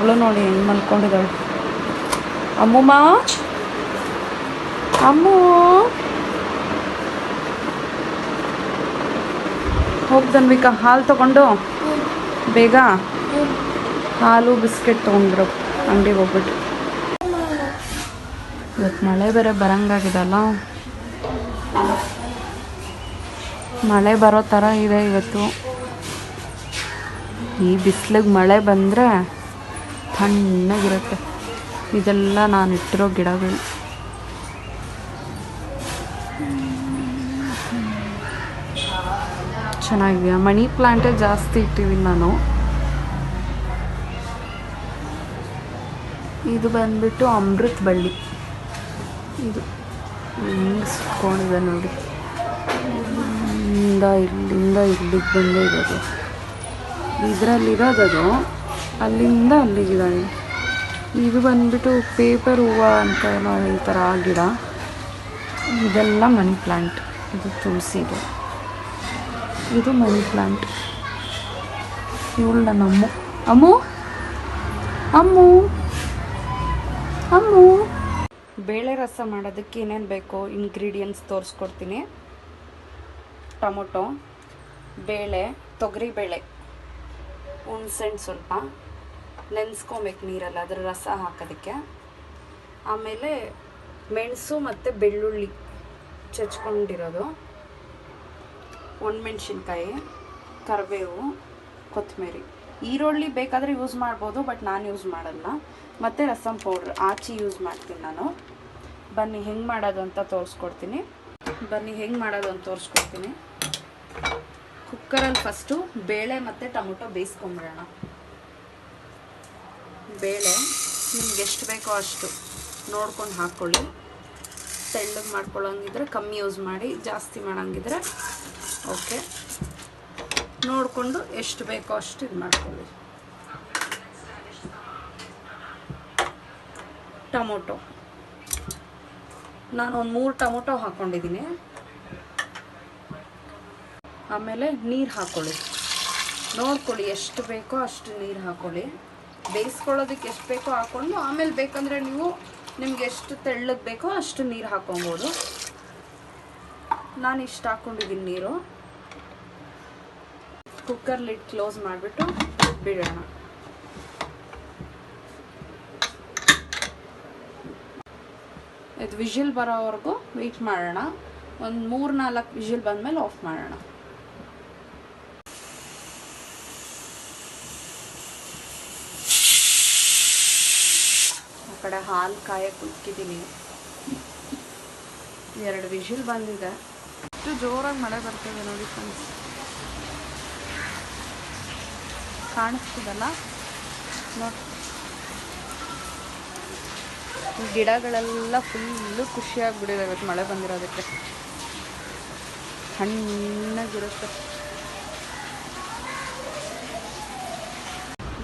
ಮಗಳು ನೋಡಿ ಹೆಂಗೆ ಮಲ್ಕೊಂಡಿದ್ದಾಳೆ. ಅಮ್ಮಮ್ಮ, ಅಮ್ಮು ಹೋಗ್ದನ್ವಿಕ, ಹಾಲು ತಗೊಂಡು ಬೇಗ ಹಾಲು ಬಿಸ್ಕೆಟ್ ತೊಗೊಂಡ್ರು ಅಂಗಡಿಗೆ ಹೋಗ್ಬಿಟ್ಟು. ಇವತ್ತು ಮಳೆ ಬೇರೆ ಬರಂಗಾಗಿದಲ್ಲ, ಮಳೆ ಬರೋ ಥರ ಇದೆ ಇವತ್ತು. ಈ ಬಿಸಿಲಿಗೆ ಮಳೆ ಬಂದರೆ ತಣ್ಣಗಿರುತ್ತೆ. ಇದೆಲ್ಲ ನಾನು ಇಟ್ಟಿರೋ ಗಿಡಗಳು. ಚೆನ್ನಾಗಿದೆಯಾ? ಮನಿ ಪ್ಲಾಂಟೇ ಜಾಸ್ತಿ ಇಟ್ಟಿದ್ದೀನಿ ನಾನು. ಇದು ಬಂದ್ಬಿಟ್ಟು ಅಮೃತ ಬಳ್ಳಿ. ಇದು ಹಿಂಗೆ ಸುತ್ಕೊಂಡಿದೆ ನೋಡಿ, ಇಲ್ಲಿಂದ ಇಲ್ಲಿಗೆ ಬಂದೇ ಇರೋದು. ಇದರಲ್ಲಿರೋದದು ಅಲ್ಲಿಂದ ಅಲ್ಲಿಗಿದ್ದಾವೆ. ಇದು ಬಂದ್ಬಿಟ್ಟು ಪೇಪರ್ ಹೂವು ಅಂತ ಏನೋ ಹೇಳ್ತಾರೆ, ಆ ಗಿಡ. ಇದೆಲ್ಲ ಮನಿ ಪ್ಲಾಂಟ್. ಇದು ತುಳಸಿದು, ಇದು ಮನಿ ಪ್ಲಾಂಟ್. ಇವಳು ನನ್ನ ಅಮ್ಮು. ಅಮ್ಮು ಅಮ್ಮು ಅಮ್ಮು ಬೇಳೆ ರಸ ಮಾಡೋದಕ್ಕೆ ಏನೇನು ಬೇಕೋ ಇಂಗ್ರೀಡಿಯೆಂಟ್ಸ್ ತೋರಿಸ್ಕೊಡ್ತೀನಿ. ಟೊಮೊಟೊ, ಬೇಳೆ, ತೊಗರಿಬೇಳೆ, ಹುಣ್ಸೆಹಣ್ಣು ಸ್ವಲ್ಪ ನೆನೆಸ್ಕೊಬೇಕು ನೀರಲ್ಲಿ, ಅದರ ರಸ ಹಾಕೋದಕ್ಕೆ. ಆಮೇಲೆ ಮೆಣಸು ಮತ್ತು ಬೆಳ್ಳುಳ್ಳಿ ಚಚ್ಕೊಂಡಿರೋದು, ಒಣಮೆಣ್ಸಿನ್ಕಾಯಿ, ಕರಿಬೇವು, ಕೊತ್ತಂಬರಿ, ಈರುಳ್ಳಿ ಬೇಕಾದರೆ ಯೂಸ್ ಮಾಡ್ಬೋದು, ಬಟ್ ನಾನು ಯೂಸ್ ಮಾಡಲ್ಲ. ಮತ್ತು ರಸಮ್ ಪೌಡ್ರ್ ಆಚಿ ಯೂಸ್ ಮಾಡ್ತೀನಿ ನಾನು. ಬನ್ನಿ ಹೆಂಗೆ ಮಾಡೋದು ಅಂತ ತೋರಿಸ್ಕೊಡ್ತೀನಿ. ಕುಕ್ಕರಲ್ಲಿ ಫಸ್ಟು ಬೇಳೆ ಮತ್ತು ಟೊಮೊಟೊ ಬೇಯಿಸ್ಕೊಂಬಿಡೋಣ. ಬೇಳೆ ನಿಮ್ಗೆ ಎಷ್ಟು ಬೇಕೋ ಅಷ್ಟು ನೋಡ್ಕೊಂಡು ಹಾಕ್ಕೊಳ್ಳಿ. ತೆಳ್ಳಗೆ ಮಾಡ್ಕೊಳ್ಳೋಂಗಿದ್ರೆ ಕಮ್ಮಿ ಯೂಸ್ ಮಾಡಿ, ಜಾಸ್ತಿ ಮಾಡೋಂಗಿದ್ರೆ ಓಕೆ. ನೋಡಿಕೊಂಡು ಎಷ್ಟು ಬೇಕೋ ಅಷ್ಟು ಇದು ಮಾಡ್ಕೊಳ್ಳಿ. ಟೊಮೊಟೊ ನಾನು ಒಂದು 3 ಟೊಮೊಟೊ ಹಾಕ್ಕೊಂಡಿದ್ದೀನಿ. ಆಮೇಲೆ ನೀರು ಹಾಕ್ಕೊಳ್ಳಿ, ನೋಡ್ಕೊಳ್ಳಿ ಎಷ್ಟು ಬೇಕೋ ಅಷ್ಟು ನೀರು ಹಾಕ್ಕೊಳ್ಳಿ. ಬೇಯಿಸ್ಕೊಳ್ಳೋದಕ್ಕೆ ಎಷ್ಟು ಬೇಕೋ ಹಾಕ್ಕೊಂಡು ಆಮೇಲೆ ಬೇಕಂದರೆ ನೀವು ನಿಮ್ಗೆ ಎಷ್ಟು ತೆಳ್ಳಗೆ ಬೇಕೋ ಅಷ್ಟು ನೀರು ಹಾಕ್ಕೊಬೋದು. ನಾನು ಇಷ್ಟು ಹಾಕ್ಕೊಂಡಿದ್ದೀನಿ ನೀರು. ಕುಕ್ಕರ್ ಲಿಡ್ ಕ್ಲೋಸ್ ಮಾಡಿಬಿಟ್ಟು ಬಿಡೋಣ. ಇದು ವಿಷಿಲ್ ಬರೋವರೆಗೂ ವೆಯ್ಟ್ ಮಾಡೋಣ. ಒಂದು 3-4 ವಿಷಿಲ್ ಬಂದಮೇಲೆ ಆಫ್ ಮಾಡೋಣ. ಆ ಕಡೆ ಹಾಲು ಕಾಯಕ್ಕೆ ಇಕ್ಕಿದ್ದೀನಿ. 2 ವಿಷಿಲ್ ಬಂದಿದೆ. ಎಷ್ಟು ಜೋರಾಗಿ ಮಳೆ ಬರ್ತಿದೆ ನೋಡಿ ಫ್ರೆಂಡ್ಸ್, ಕಾಣಿಸ್ತಿದಲ್ಲ ನೋಡಿ. ಗಿಡಗಳೆಲ್ಲ ಫುಲ್ಲು ಖುಷಿಯಾಗಿಬಿಟ್ಟಿದೆ ಇವತ್ತು ಮಳೆ ಬಂದಿರೋದಕ್ಕೆ. ತಣ್ಣಗಿರುತ್ತೆ.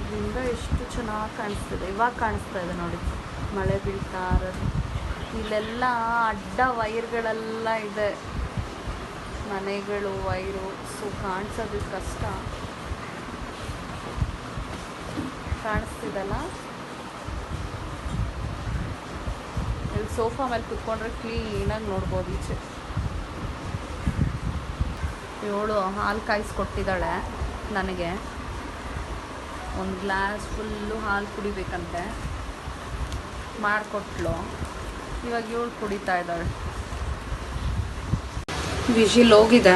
ಇದರಿಂದ ಎಷ್ಟು ಚೆನ್ನಾಗಿ ಕಾಣಿಸ್ತಿದೆ. ಇವಾಗ ಕಾಣಿಸ್ತಾ ಇದೆ ನೋಡಿ ಮಳೆ ಬೀಳ್ತಾ ಇರೋದು. ಇಲ್ಲೆಲ್ಲ ಅಡ್ಡ ವೈರ್ಗಳೆಲ್ಲ ಇದೆ, ಮನೆಗಳು ವೈರು. ಸೊ ಕಾಣಿಸೋದು ಕಷ್ಟ. ಕಾಣಿಸ್ತಿದಲ್ಲ, ಇಲ್ಲಿ ಸೋಫಾ ಮೇಲೆ ಕುತ್ಕೊಂಡ್ರೆ ಕ್ಲೀನಾಗಿ ನೋಡ್ಬೋದು ಈಚೆ. ಇವಳು ಹಾಲು ಕಾಯಿಸ್ಕೊಟ್ಟಿದ್ದಾಳೆ ನನಗೆ. ಒಂದು ಗ್ಲಾಸ್ ಫುಲ್ಲು ಹಾಲು ಕುಡಿಬೇಕಂತೆ ಮಾಡಿಕೊಟ್ಲು. ಇವಾಗ ಇವಳು ಕುಡಿತಾ ಇದ್ದಾಳೆ. ವಿಷಿಲ್ ಹೋಗಿದೆ.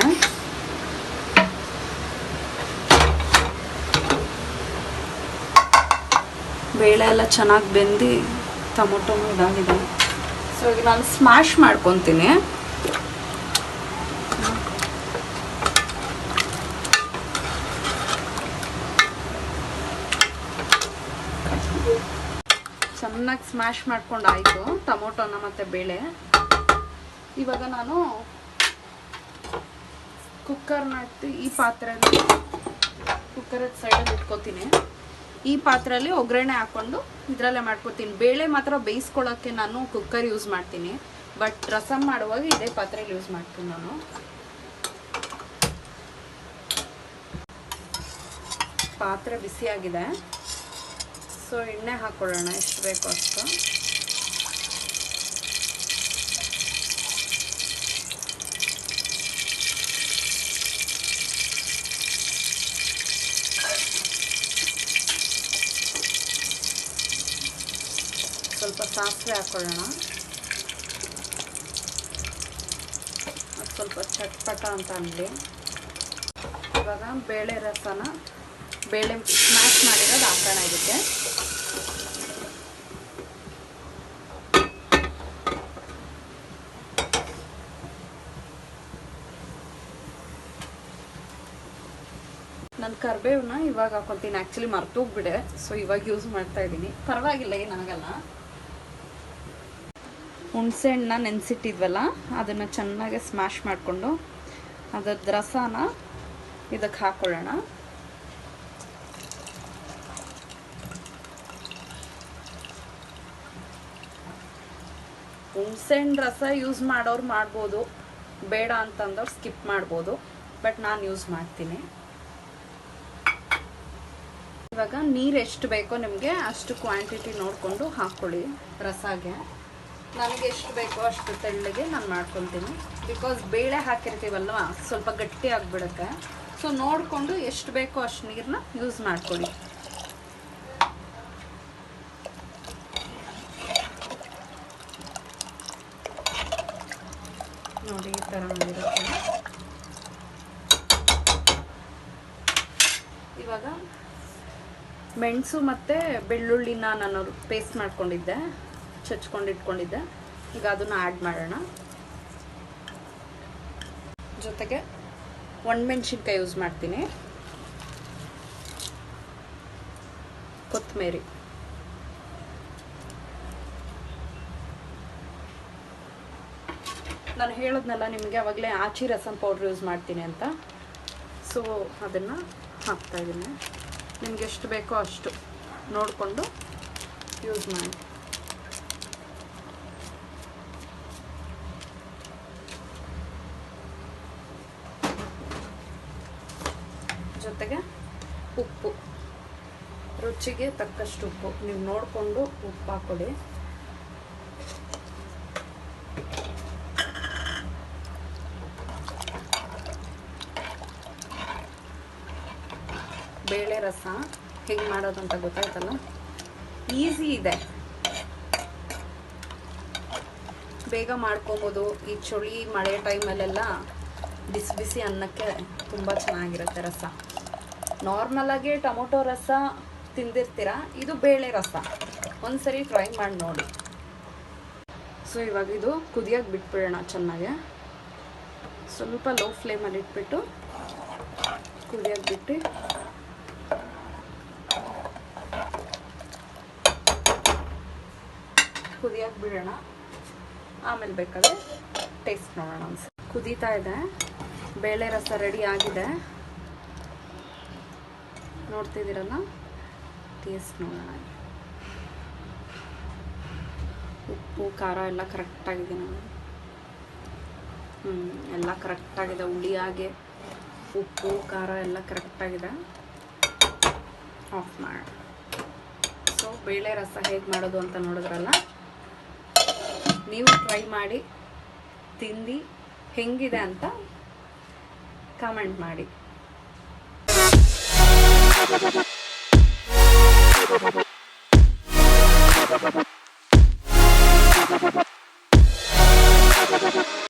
ಬೇಳೆ ಎಲ್ಲ ಚೆನ್ನಾಗಿ ಬೆಂದು ಟೊಮೊಟೊ ಇದಾಗಿದೆ. ಸೊ ಈಗ ನಾನು ಸ್ಮ್ಯಾಶ್ ಮಾಡ್ಕೊತೀನಿ. ಚೆನ್ನಾಗಿ ಸ್ಮ್ಯಾಶ್ ಮಾಡ್ಕೊಂಡು ಆಯಿತು ಟೊಮೊಟೊನ ಮತ್ತು ಬೇಳೆ. ಇವಾಗ ನಾನು ಕುಕ್ಕರ್ನ ಈ ಪಾತ್ರೆಯಲ್ಲಿ ಕುಕ್ಕರ್ ಸೈಡಲ್ಲಿ ಇಟ್ಕೋತೀನಿ. ಈ ಪಾತ್ರೆಯಲ್ಲಿ ಒಗ್ಗರಣೆ ಹಾಕ್ಕೊಂಡು ಇದರಲ್ಲೇ ಮಾಡ್ಕೊತೀನಿ. ಬೇಳೆ ಮಾತ್ರ ಬೇಯಿಸ್ಕೊಳ್ಳೋಕ್ಕೆ ನಾನು ಕುಕ್ಕರ್ ಯೂಸ್ ಮಾಡ್ತೀನಿ, ಬಟ್ ರಸಮ್ ಮಾಡುವಾಗ ಇದೇ ಪಾತ್ರೆಯಲ್ಲಿ ಯೂಸ್ ಮಾಡ್ತೀನಿ ನಾನು. ಪಾತ್ರೆ ಬಿಸಿಯಾಗಿದೆ, ಸೊ ಸೊ ಎಣ್ಣೆ ಹಾಕ್ಕೊಳ್ಳೋಣ ಎಷ್ಟು ಬೇಕೋ ಅಷ್ಟು. ಸ್ವಲ್ಪ ಸಾಸಿವೆ ಹಾಕ್ಕೊಳ್ಳೋಣ, ಅದು ಸ್ವಲ್ಪ ಚಟ್ಪಟ ಅಂತ ಅನ್ನಲಿ. ಇವಾಗ ಬೇಳೆ ರಸನ ಬೇಳೆ ಸ್ಮ್ಯಾಶ್ ಮಾಡಿರೋದು ಹಾಕೋಣ ಇದಕ್ಕೆ. ನಾನು ಕರಿಬೇವನ್ನ ಇವಾಗ ಹಾಕೊತೀನಿ, ಆ್ಯಕ್ಚುಲಿ ಮರ್ತೋಗ್ಬಿಡೆ, ಸೊ ಇವಾಗ ಯೂಸ್ ಮಾಡ್ತಾ ಇದ್ದೀನಿ. ಪರವಾಗಿಲ್ಲ, ಏನಾಗಲ್ಲ. ಹುಣಸೆ ಹಣ್ಣನ್ನ ನೆನೆಸಿಟ್ಟಿದ್ವಲ್ಲ ಅದನ್ನು ಚೆನ್ನಾಗಿ ಸ್ಮ್ಯಾಶ್ ಮಾಡಿಕೊಂಡು ಅದರದ್ದು ರಸನ ಇದಕ್ಕೆ ಹಾಕ್ಕೊಳ್ಳೋಣ. ಹುಣಸೆ ಹಣ್ಣು ರಸ ಯೂಸ್ ಮಾಡೋರು ಮಾಡ್ಬೋದು, ಬೇಡ ಅಂತಂದವ್ರು ಸ್ಕಿಪ್ ಮಾಡ್ಬೋದು, ಬಟ್ ನಾನು ಯೂಸ್ ಮಾಡ್ತೀನಿ. ಇವಾಗ ನೀರು ಎಷ್ಟು ಬೇಕೋ ನಿಮಗೆ ಅಷ್ಟು ಕ್ವಾಂಟಿಟಿ ನೋಡಿಕೊಂಡು ಹಾಕ್ಕೊಳ್ಳಿ ರಸಗೆ. ನನಗೆ ಎಷ್ಟು ಬೇಕೋ ಅಷ್ಟು ತೆಳ್ಳಗೆ ನಾನು ಮಾಡ್ಕೊತೀನಿ, ಬಿಕಾಸ್ ಬೇಳೆ ಹಾಕಿರ್ತೀವಲ್ವ ಸ್ವಲ್ಪ ಗಟ್ಟಿ ಆಗಿಬಿಡುತ್ತೆ. ಸೊ ನೋಡಿಕೊಂಡು ಎಷ್ಟು ಬೇಕೋ ಅಷ್ಟು ನೀರನ್ನ ಯೂಸ್ ಮಾಡ್ಕೊಳ್ಳಿ. ನೋಡಿ ಈ ಥರ ಮಾಡಿರುತ್ತೆ. ಇವಾಗ ಮೆಣಸು ಮತ್ತು ಬೆಳ್ಳುಳ್ಳಿನ ನಾನು ಪೇಸ್ಟ್ ಮಾಡ್ಕೊಂಡಿದ್ದೆ, ಚಚ್ಕೊಂಡು ಇಟ್ಕೊಂಡಿದ್ದೆ. ಈಗ ಅದನ್ನು ಆ್ಯಡ್ ಮಾಡೋಣ. ಜೊತೆಗೆ ಒಣಮೆಣ್ಸಿನ್ಕಾಯಿ ಯೂಸ್ ಮಾಡ್ತೀನಿ, ಕೊತ್ತಂಬರಿ, ನಾನು ಹೇಳೋದ್ನಲ್ಲ ನಿಮಗೆ ಆವಾಗಲೇ ಆಚಿ ರಸಂ ಪೌಡ್ರ್ ಯೂಸ್ ಮಾಡ್ತೀನಿ ಅಂತ. ಸೊ ಅದನ್ನು ಹಾಕ್ತಾಯಿದ್ದೀನಿ. ನಿಮ್ಗೆ ಎಷ್ಟು ಬೇಕೋ ಅಷ್ಟು ನೋಡಿಕೊಂಡು ಯೂಸ್ ಮಾಡಿ. ಜೊತೆಗೆ ಉಪ್ಪು, ರುಚಿಗೆ ತಕ್ಕಷ್ಟು ಉಪ್ಪು ನೀವು ನೋಡಿಕೊಂಡು ಉಪ್ಪು ಹಾಕ್ಕೊಳ್ಳಿ. ಬೇಳೆ ರಸ ಹೇಗೆ ಮಾಡೋದು ಅಂತ ಗೊತ್ತಾಯ್ತಲ್ಲ, ಈಸಿ ಇದೆ, ಬೇಗ ಮಾಡ್ಕೊಬೋದು. ಈ ಚಳಿ ಮಳೆ ಟೈಮಲ್ಲೆಲ್ಲ ಬಿಸಿ ಬಿಸಿ ಅನ್ನಕ್ಕೆ ತುಂಬ ಚೆನ್ನಾಗಿರುತ್ತೆ ರಸ. ನಾರ್ಮಲಾಗಿ ಟೊಮೊಟೊ ರಸ ತಿಂದಿರ್ತೀರ, ಇದು ಬೇಳೆ ರಸ, ಒಂದ್ಸರಿ ಟ್ರೈ ಮಾಡಿ ನೋಡಿ. ಸೊ ಇವಾಗ ಇದು ಕುದಿಯೋಕೆ ಬಿಟ್ಬಿಡೋಣ ಚೆನ್ನಾಗೆ. ಸ್ವಲ್ಪ ಲೋ ಫ್ಲೇಮಲ್ಲಿ ಇಟ್ಬಿಟ್ಟು ಕುದಿಯೋಕೆ ಬಿಟ್ಟು ಕುದಿಯೋಕೆ ಬಿಡೋಣ. ಆಮೇಲೆ ಬೇಕಾದ್ರೆ ಟೇಸ್ಟ್ ನೋಡೋಣ. ಅನ್ಸುತ್ತೆ ಕುದೀತಾ ಇದೆ, ಬೇಳೆ ರಸ ರೆಡಿ ಆಗಿದೆ, ನೋಡ್ತಿದ್ದೀರಲ್ಲ. ಟೇಸ್ಟ್ ನೋಡೋಣ. ಉಪ್ಪು ಖಾರ ಎಲ್ಲ ಕರೆಕ್ಟಾಗಿದೆ. ನಾನು ಎಲ್ಲ ಕರೆಕ್ಟಾಗಿದೆ, ಹುಳಿಯಾಗೆ ಉಪ್ಪು ಖಾರ ಎಲ್ಲ ಕರೆಕ್ಟಾಗಿದೆ. ಆಫ್ ಮಾಡಿ. ಸೊ ಬೇಳೆ ರಸ ಹೇಗೆ ಮಾಡೋದು ಅಂತ ನೋಡಿದ್ರಲ್ಲ, ನೀವು ಟ್ರೈ ಮಾಡಿ ತಿಂದು ಹೆಂಗಿದೆ ಅಂತ ಕಾಮೆಂಟ್ ಮಾಡಿ.